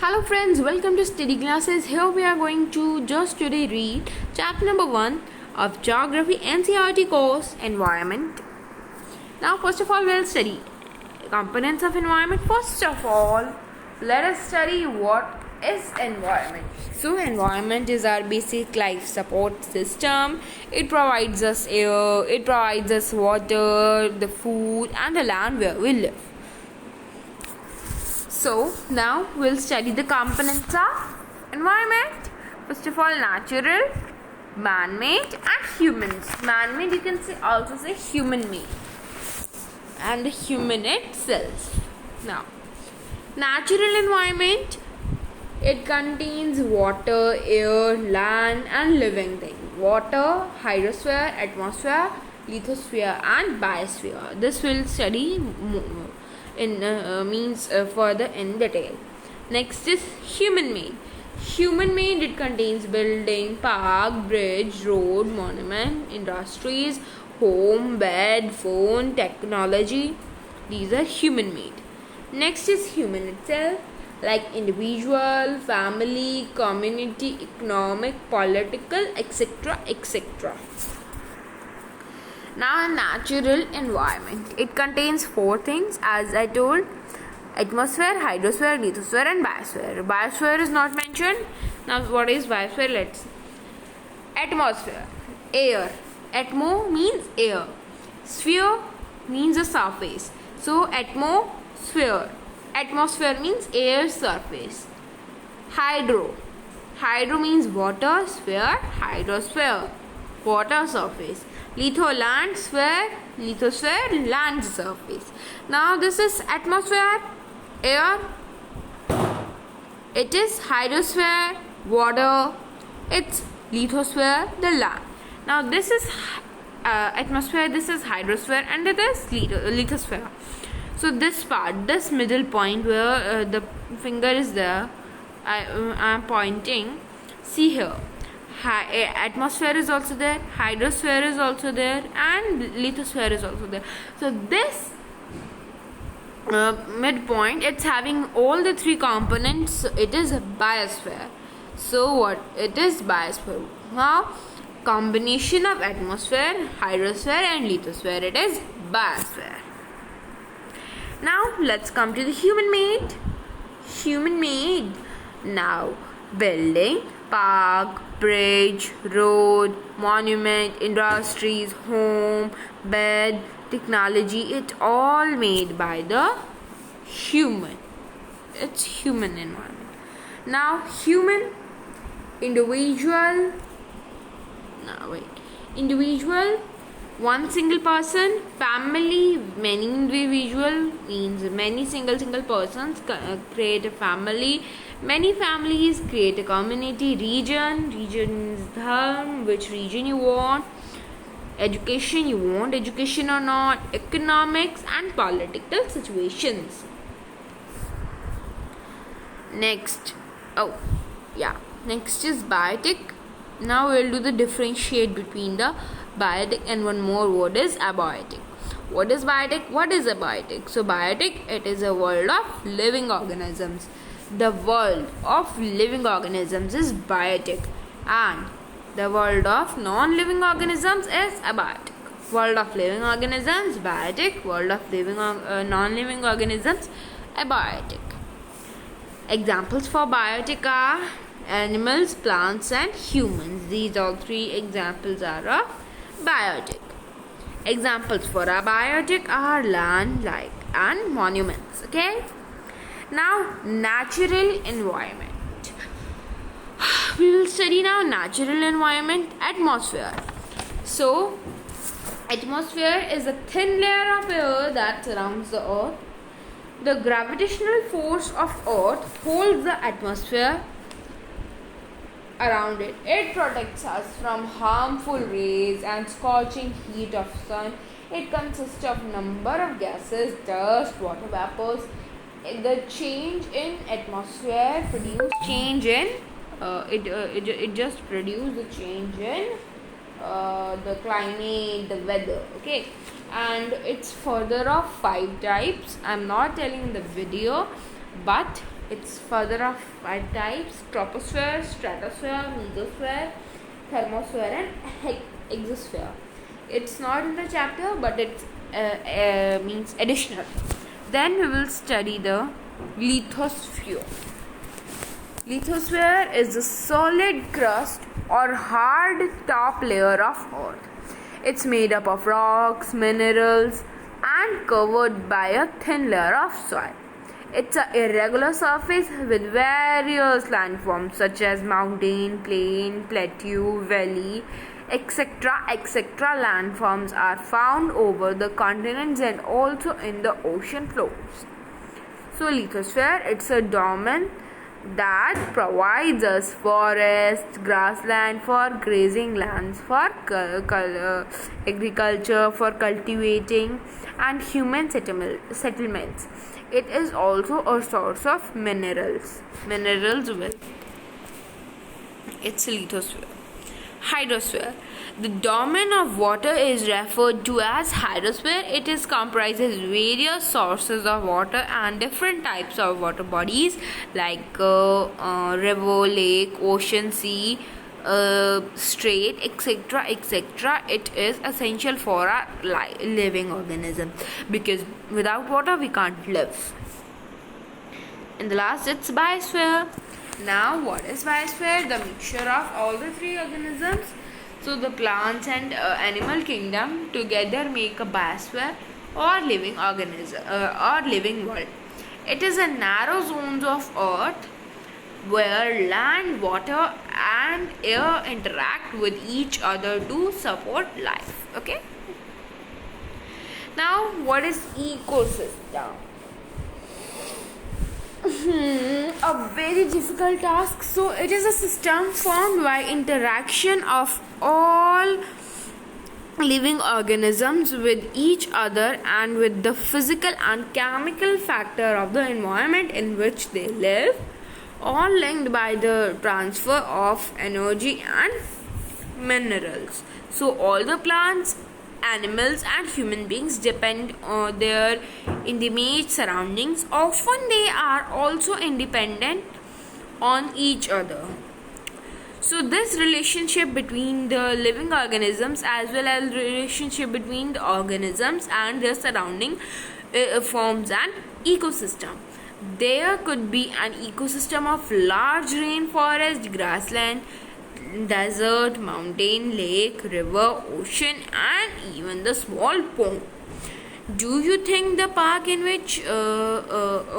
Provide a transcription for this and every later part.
Hello friends, welcome to Study Classes. Here we are going to just today read chapter number 1 of Geography NCERT course, Environment. Now first of all we'll study components of environment. First of all, let us study what is environment. So environment is our basic life support system. It provides us air, it provides us water, the food and the land where we live. So now we'll study the components of environment. First of all, natural, man-made and humans. Man-made you can also say human-made and the human itself. Now, natural environment, it contains water, air, land and living things. Water, hydrosphere, atmosphere, lithosphere and biosphere. This will study further in detail. Next is human made. Human made, it contains building, park, bridge, road, monument, industries, home, bed, phone, technology. These are human made. Next is human itself, like individual, family, community, economic, political, etc. etc. Now, natural environment. It contains 4 things as I told: atmosphere, hydrosphere, lithosphere and biosphere. Biosphere is not mentioned. Now, what is biosphere? Let's see. Atmosphere, air. Atmo means air. Sphere means a surface. So, atmosphere. Atmosphere means air surface. Hydro. Hydro means water. Sphere, hydrosphere. Water surface. Land sphere, lithosphere, land surface. Now this is atmosphere, air. It is hydrosphere, water. It's lithosphere, the land. Now this is atmosphere, this is hydrosphere and it is lithosphere. So this part, this middle point where the finger is there, I am pointing. See here. Atmosphere is also there, hydrosphere is also there and lithosphere is also there. So this midpoint, it's having all the 3 components. It is a biosphere. So what it is? Biosphere. Now combination of atmosphere, hydrosphere and lithosphere, it is biosphere. Now let's come to the human made. Human made. Now building, park, bridge, road, monument, industries, home, bed, technology, it all made by the human. It's human environment. Now human, individual, one single person, family, many individual means many single persons create a family. Many families create a community. Region is dharm, which region you want. Education, you want education or not. Economics and political situations. Next is biotic. Now we'll do the differentiate between the biotic and one more word is abiotic. What is biotic? What is abiotic? So biotic, it is a world of living organisms. The world of living organisms is biotic and the world of non-living organisms is abiotic. World of living organisms biotic, world of living non-living organisms abiotic. Examples for biotic are animals, plants and humans. These all 3 examples are of biotic. Examples for abiotic are land, like and monuments. Okay. Now natural environment. We will study now natural environment. Atmosphere. So atmosphere is a thin layer of air that surrounds the earth. The gravitational force of earth holds the atmosphere around it. It protects us from harmful rays and scorching heat of sun. It consists of number of gases, dust, water vapors. The change in atmosphere produce change in it just produce the change in the climate, the weather. Okay, and it's further of 5 types. I'm not telling in the video, but It's further of 5 types: troposphere, stratosphere, mesosphere, thermosphere, and exosphere. It's not in the chapter, but it means additional. Then we will study the lithosphere. Lithosphere is the solid crust or hard top layer of Earth. It's made up of rocks, minerals, and covered by a thin layer of soil. It's an irregular surface with various landforms such as mountain, plain, plateau, valley, etc. Landforms are found over the continents and also in the ocean floors. So lithosphere, it's a domain that provides us forests, grassland for grazing lands, for agriculture, for cultivating, and human settlements. It is also a source of minerals. It's lithosphere. Hydrosphere. The domain of water is referred to as hydrosphere. It is comprises various sources of water and different types of water bodies like river, lake, ocean, sea, strait, etc. It is essential for our living organism, because without water we can't live. And the last, it's biosphere. Now, what is biosphere? The mixture of all the three organisms. So the plants and animal kingdom together make a biosphere or living organism or living world. It is a narrow zones of earth where land, water, and air interact with each other to support life. Okay. Now, what is ecosystem? A very difficult task. So it is a system formed by interaction of all living organisms with each other and with the physical and chemical factor of the environment in which they live, all linked by the transfer of energy and minerals. So all the plants, animals, and human beings depend on their immediate surroundings. Often they are also independent on each other. So this relationship between the living organisms as well as relationship between the organisms and their surrounding forms an ecosystem. There could be an ecosystem of large rainforest, grassland, desert, mountain, lake, river, ocean, and even the small pond. Do you think the park in which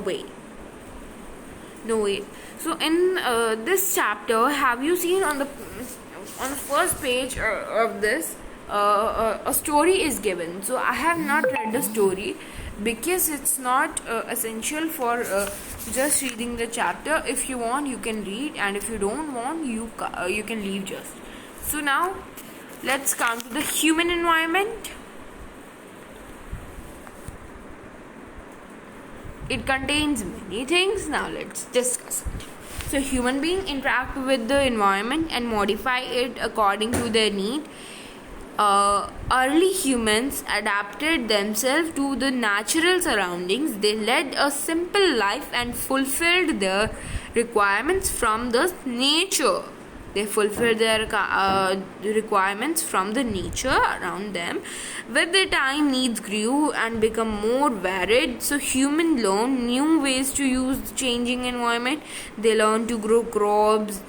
wait no wait so in this chapter, have you seen on the first page of this a story is given? So I have not read the story because it's not essential for just reading the chapter. If you want, you can read, and if you don't want, you can leave just. So now let's come to the human environment. It contains many things. Now let's discuss it. So human beings interact with the environment and modify it according to their need. Early humans adapted themselves to the natural surroundings. They led a simple life and fulfilled their requirements from the nature. They fulfilled their requirements from the nature around them. With the time, needs grew and become more varied. So humans learned new ways to use the changing environment. They learned to grow crops,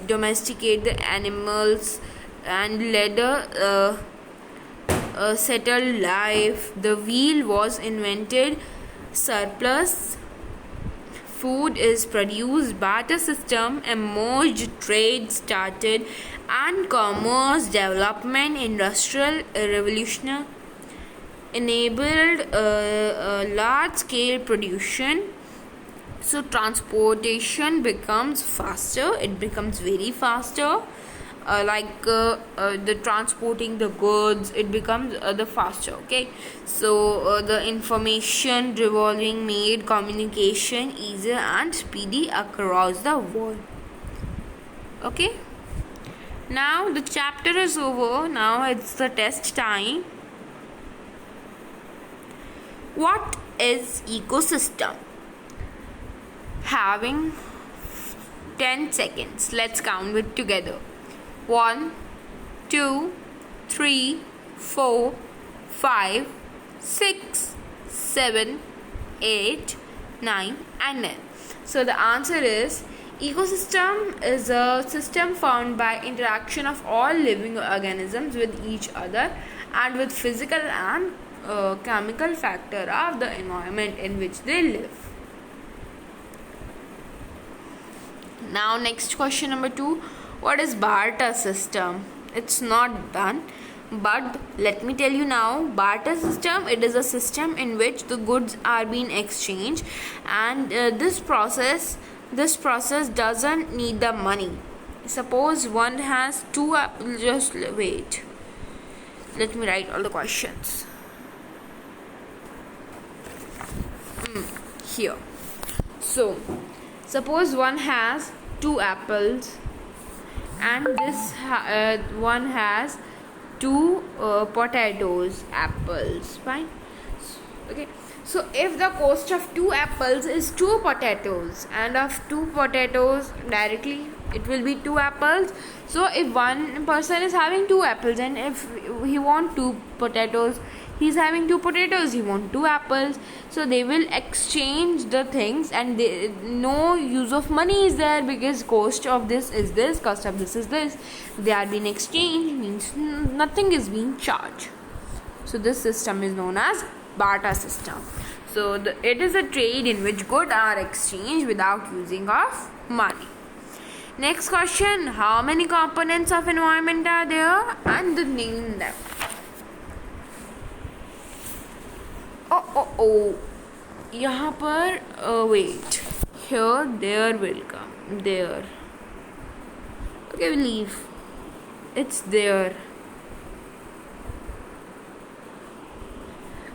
domesticate the animals, and led a settled life. The wheel was invented. Surplus food is produced, barter system emerged, trade started, and commerce development, industrial revolution enabled large scale production. So transportation becomes faster, it becomes very faster. The transporting the goods, it becomes the faster. Okay, so the information revolving made communication easier and speedy across the world. Okay, now the chapter is over. Now it's the test time. What is ecosystem? having 10 seconds. Let's count it together. 1, 2, 3, 4, 5, 6, 7, 8, 9 and 10. So the answer is ecosystem is a system found by interaction of all living organisms with each other and with physical and chemical factor of the environment in which they live. Now next question number 2. What is barter system? It's not done, but let me tell you now. Barter system, it is a system in which the goods are being exchanged, and this process doesn't need the money. Suppose one has two just wait, let me write all the questions here. So suppose one has 2 apples and this one has 2 potatoes. Apples, fine. Okay, so if the cost of 2 apples is 2 potatoes, and of 2 potatoes directly it will be 2 apples. So if one person is having 2 apples, and if he want 2 potatoes, he's having 2 potatoes, he want 2 apples, so they will exchange the things, and no use of money is there, because cost of this is this, cost of this is this. They are being exchanged, means nothing is being charged. So this system is known as barter system. So it is a trade in which goods are exchanged without using of money. Next question, how many components of environment are there and name them? यहाँ पर wait, here, there will come, there. Okay, we leave. It's there.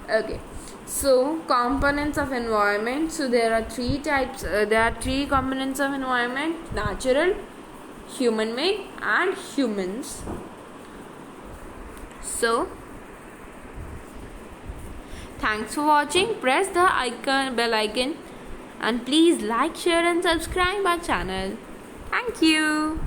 Okay, so components of environment. So there are 3 types. There are 3 components of environment: natural, human-made, and humans. So thanks for watching. Press the bell icon, and please like, share and subscribe our channel. Thank you.